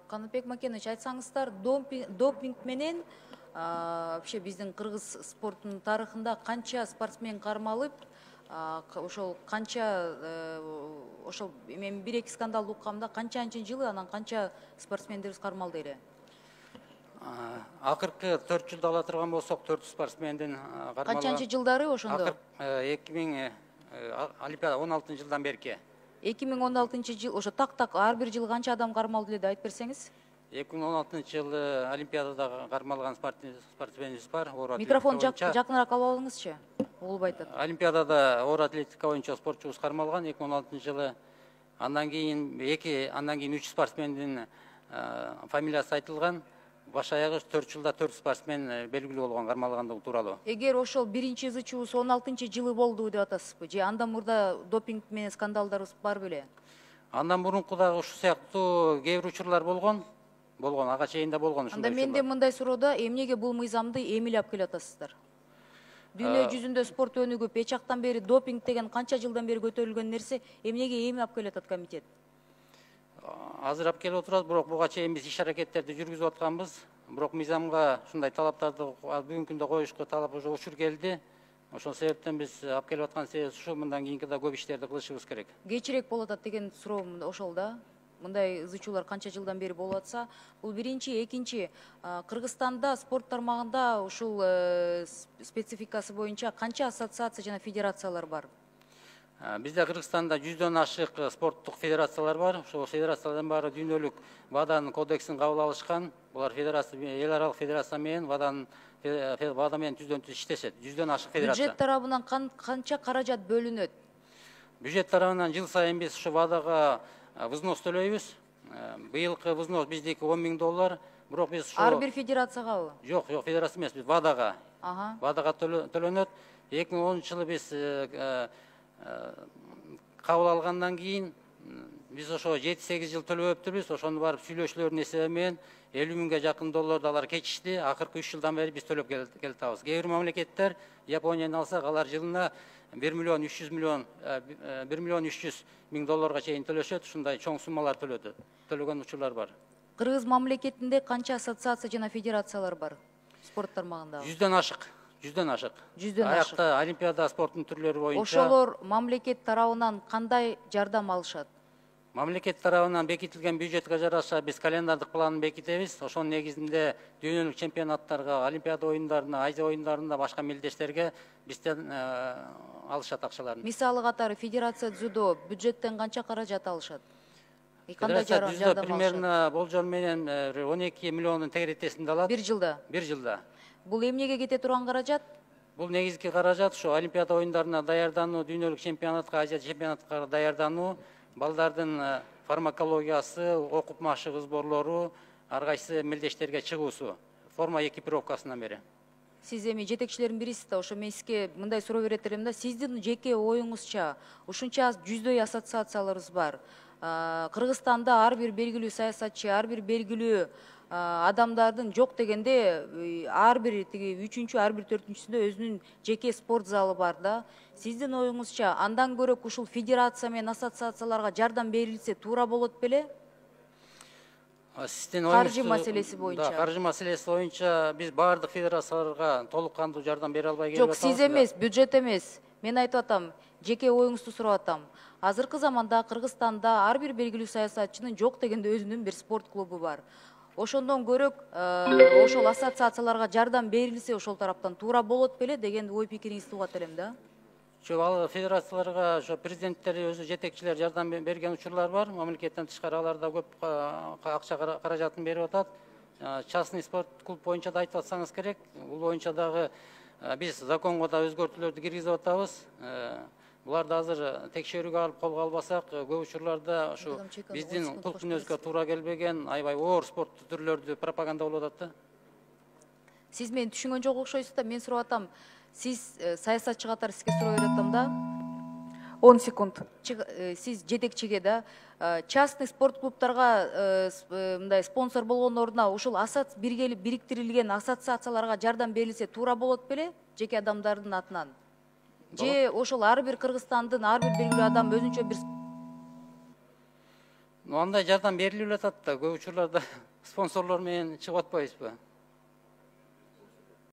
Канатбек Макенович, айтсаңыздар, допинг менен вообще биздин кыргыз спортунун тарыхында канча спортсмен кармалып, ошол канча ошол мен 1-2 скандалды уккамда канчанчы жылы анан канча спортсмендерибиз кармалды эле? Акыркы 4 жылда ала турган болсок 4 спортсмендин кармалган. Канчанчы жылдары ошондо? 2000 Олимпиада 16-жылдан берки. 2016 жыл, ошо так ар бир жылы канча адам кармалды эле айтып берсеңиз? 2016-жылы Олимпиадада кармалган спортсменибиз бар. Микрофон жакыныраак алып алыңызчы. Угулбай атат. Олимпиадада оор атлетика боюнча спортчубуз кармалган 2016-жылы. Андан кийин 3 спортсмендин фамилиясы айтылган. Баш аягы 4 жылда 4 спортсмен белгилүү болгон кармалгандыгы тууралуу. Эгер ошол биринчи ызычуубуз 16-жылы болду деп атасызбы, же андан мурда допинг менен скандалдарыбыз бар беле? Андан мурунку дагы ушу сыяктуу кээ бир учурлар болгон, ага чейин да болгон ушундай. Анда менде мындай суроодо, эмнеге бул мыйзамды эмилеп келип атасыздар? Дүйнө жүзүндө спорт өнүгүп, эч жактан бери допинг деген канча жылдан бери көтөрүлгөн нерсе, эмнеге эмилеп келип атат комитет? Азырап келип отурат, бирок буга чейин биз иш аракеттерди жүргүзүп атканбыз. Бирок мыйзамга ушундай талаптарды бүгүнкү күндө коюшка талап уже учур келди. Ошол себептен биз алып келип аткан себебибиз ушу, мындан кийинки да көп иштерди кылышыбыз керек. Кечирээк болуп атат деген суроом ошол да. Мындай ызычуулар канча жылдан бери болуп атса, бул биринчи, экинчи, Кыргызстанда спорт тармагында ушул спецификасы боюнча канча ассоциация жана федерациялар бар? Бизде Кыргызстанда 100дөн ашык спорттук федерациялар бар. Ошол федерациялардын баары дүйнөлүк ВАДАнын кодексин кабыл алышкан. Булар федерация, эл аралык федерация менен ВАДА менен түздөн түз иштешет. 100дөн ашык федерация. Бюджет тарабынан канча каражат бөлүнөт? Бюджет тарабынан жыл сайын биз ушу ВАДАга взнос төлөйбүз. Быйылкы взнос биздики $10.000. Бирок биз ушу Ар бир федерациягабы? Жок, федерация эмес, биз ВАДАга. ВАДАга төлөнөт. 2010-жылы биз кабыл алгандан кийин биз ошо 7-8 жыл төлөбөптүрбүз. Ошону барып сүйлөшүүлөрдүн эсеби менен $50.000 жакын долларды алар кечишти. Акыркы 3 жылдан бери биз төлөп келатабыз. Кээ бир мамлекеттер, Японияны алсак, алар жылына $1.3 миллион чейин төлөшөт. Ушундай чоң суммалар төлөгөн учурлар бар. Кыргыз мамлекетинде канча ассоциация жана федерациялар бар спорт тармагында? 100дөн ашык. 100дөн ашык. Аякта Олимпиада спорттун түрлөрү боюнча. Ошолор мамлекет тарабынан кандай жардам алышат? Мамлекет тарабынан бекитилген бюджетке жараша биз календардык планын бекитебиз. Ошонун негизинде дүйнөлүк чемпионаттарга, Олимпиада оюндарына, Азия оюндарына, башка мелдештерге бизден алышат акчаларын. Мисалы катары федерация дзюдо бюджеттен канча каражат алышат? Кандай жардам примерно болжол менен 12 миллиондун тегеретесинде алат. Бир жылда? Бир жылда. Бул эмнеге кете турган каражат? Бул негизги каражат ушу Олимпиада оюндарына даярдануу, дүйнөлүк чемпионатка, Азия чемпионатка даярдануу, балдардын фармакологиясы, окуп машыгы сборлору, ар кайсы мелдештерге чыгуусу, форма экипировкасынан бери. Сиз эми жетекчилердин бирисиз да, ошо мен сизге мындай суроо берет элем да, сиздин жеке оюңузча ушунча жүздөй ассоциацияларыбыз бар. Кыргызстанда ар бир белгилүү саясатчы, ар бир белгилүү адамдардын жок дегенде ар бир тиги 3-чү, ар бир 4-чүсүндө өзүнүн жеке спорт залы бар да. Сиздин оюңузча андан көрөк ушул федерация менен ассоциацияларга жардам берилсе туура болот беле? Каржы маселеси боюнча. Каржы маселеси боюнча биз баардык федерацияларга толук кандуу жардам бере албай келип атабыз. Жок, сиз эмес, бюджет эмес. Мен айтып атам, жеке оюңузду сурап атам. Азыркы заманда Кыргызстанда ар бир белгилүү саясатчынын жок дегенде өзүнүн бир спорт клубу бар. Ошондон көрөк ошол ассоциацияларга жардам берилсе ошол тараптан туура болот беле деген ой пикириңизди угат элем да. Ал федерацияларга ошо президенттери өзү жетекчилер жардам берген учурлар бар. Мамлекеттен тышкары алар да көп акча каражатын берип атат. Частный спорт клуб боюнча да айтып атсаңыз керек. Бул боюнча дагы биз законго да өзгөртүүлөрдү киргизип атабыз. Буларды азыр текшерүүгө алып колго албасак, көп учурларда ушу биздин клуб мүнөзгө туура келбеген, аябай оор спорт түрлөрдү пропаганда болуп атат да. Сиз мени түшүнгөн жок окшойсуз да, мен сурап атам. Сиз саясатчы катары сизге суроо берип атам да. 10 секунд. Сиз жетекчиге да частный спорт клубтарга мындай спонсор болгон ордуна ушул бириктирилген ассоциацияларга жардам берилсе туура болот беле? Жеке адамдардын атынан. Же ошол ар бир Кыргызстандын ар бир белгилүү адам өзүнчө бир Андай жардам берилип атат да, көп учурларда спонсорлор менен чыгып атпайбызбы?